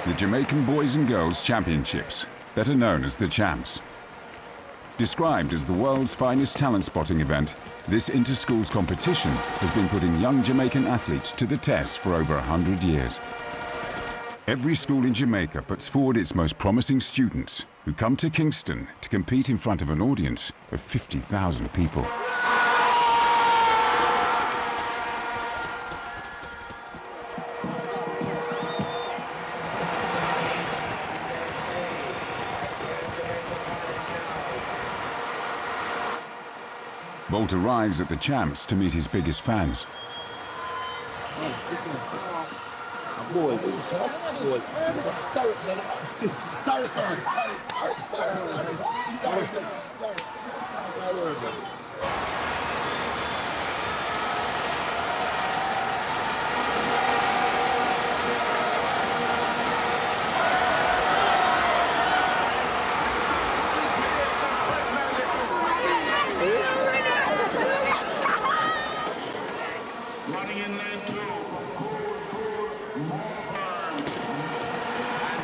the Jamaican Boys and Girls Championships, better known as the Champs. Described as the world's finest talent spotting event, this inter-schools competition has been putting young Jamaican athletes to the test for over 100 years. Every school in Jamaica puts forward its most promising students who come to Kingston to compete in front of an audience of 50,000 people. Bolt arrives at the Champs to meet his biggest fans. Bolt. Sorry. Running in lane 2. And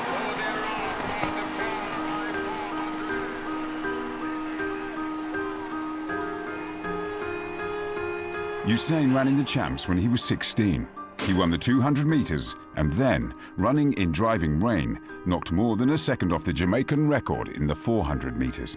so they're off for the 4x400. Usain ran in the Champs when he was 16. He won the 200 meters and then, running in driving rain, knocked more than a second off the Jamaican record in the 400 meters.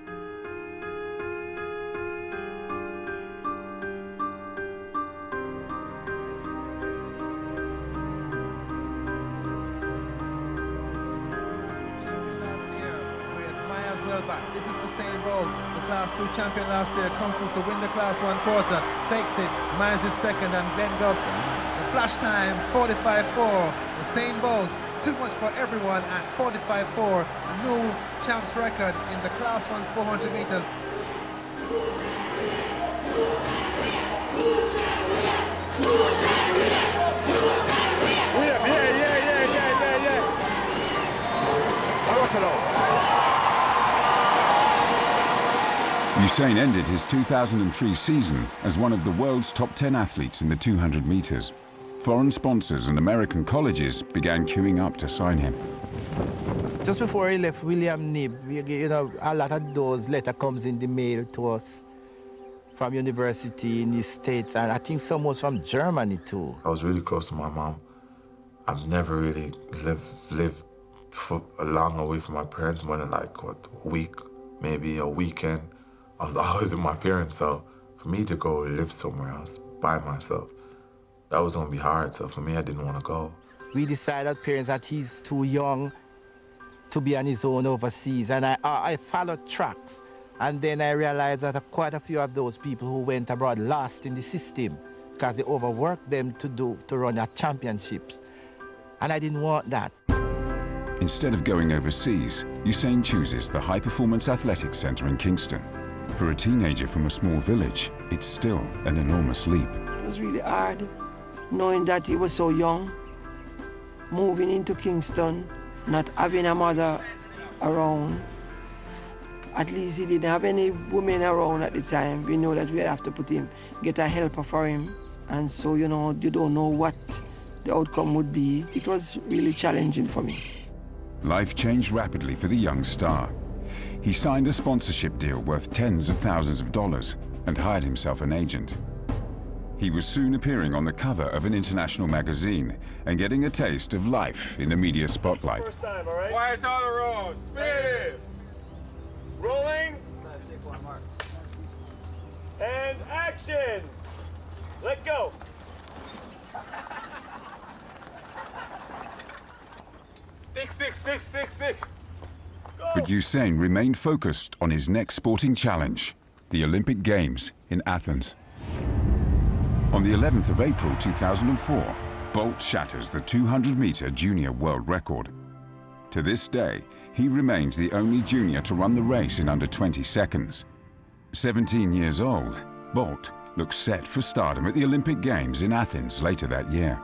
This is Usain Bolt, the Class 2 champion last year, comes through to win the Class 1 quarter, takes it, Miles is second, and Glenn Gustin. The flash time, 45.4. Usain Bolt, too much for everyone at 45.4, a new champs record in the Class 1 400 meters. Usain ended his 2003 season as one of the world's top 10 athletes in the 200 meters. Foreign sponsors and American colleges began queuing up to sign him. Just before he left William Knibb, you know, a lot of those letters comes in the mail to us from university in the States, and I think some was from Germany too. I was really close to my mom. I've never really lived for long away from my parents, more than like, what, a week, maybe a weekend. I was always with my parents, so for me to go live somewhere else by myself, that was gonna be hard, so for me, I didn't wanna go. We decided, parents, that he's too young to be on his own overseas, and I followed tracks, and then I realized that quite a few of those people who went abroad lost in the system because they overworked them to run their championships, and I didn't want that. Instead of going overseas, Usain chooses the High Performance Athletics Center in Kingston. For a teenager from a small village, it's still an enormous leap. It was really hard, knowing that he was so young, moving into Kingston, not having a mother around. At least he didn't have any women around at the time. We know that we have to get a helper for him. And so, you know, you don't know what the outcome would be. It was really challenging for me. Life changed rapidly for the young star. He signed a sponsorship deal worth tens of thousands of dollars and hired himself an agent. He was soon appearing on the cover of an international magazine and getting a taste of life in the media spotlight. First time, all right? Quiet on the road. Speed. Rolling. And action. Let go. Stick. But Usain remained focused on his next sporting challenge, the Olympic Games in Athens. On the 11th of April 2004, Bolt shatters the 200-meter junior world record. To this day, he remains the only junior to run the race in under 20 seconds. 17 years old, Bolt looks set for stardom at the Olympic Games in Athens later that year.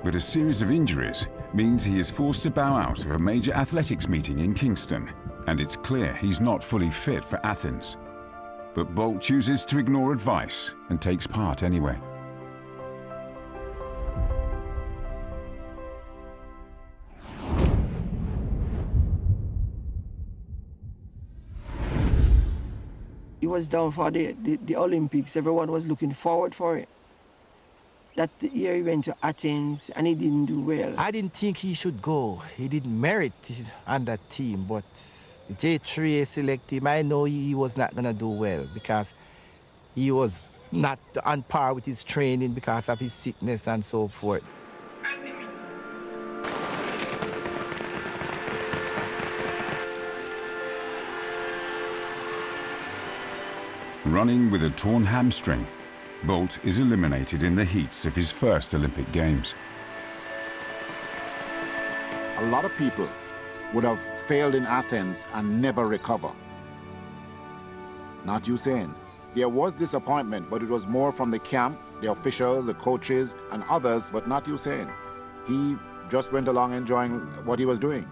But a series of injuries means he is forced to bow out of a major athletics meeting in Kingston, and it's clear he's not fully fit for Athens. But Bolt chooses to ignore advice and takes part anyway. was down for the Olympics. Everyone was looking forward for it. That year he went to Athens and he didn't do well. I didn't think he should go. He didn't merit on that team, but J3 selected him. I know he was not going to do well because he was not on par with his training because of his sickness and so forth. Running with a torn hamstring, Bolt is eliminated in the heats of his first Olympic Games. A lot of people would have failed in Athens and never recover. Not Usain. There was disappointment, but it was more from the camp, the officials, the coaches, and others, but not Usain. He just went along enjoying what he was doing.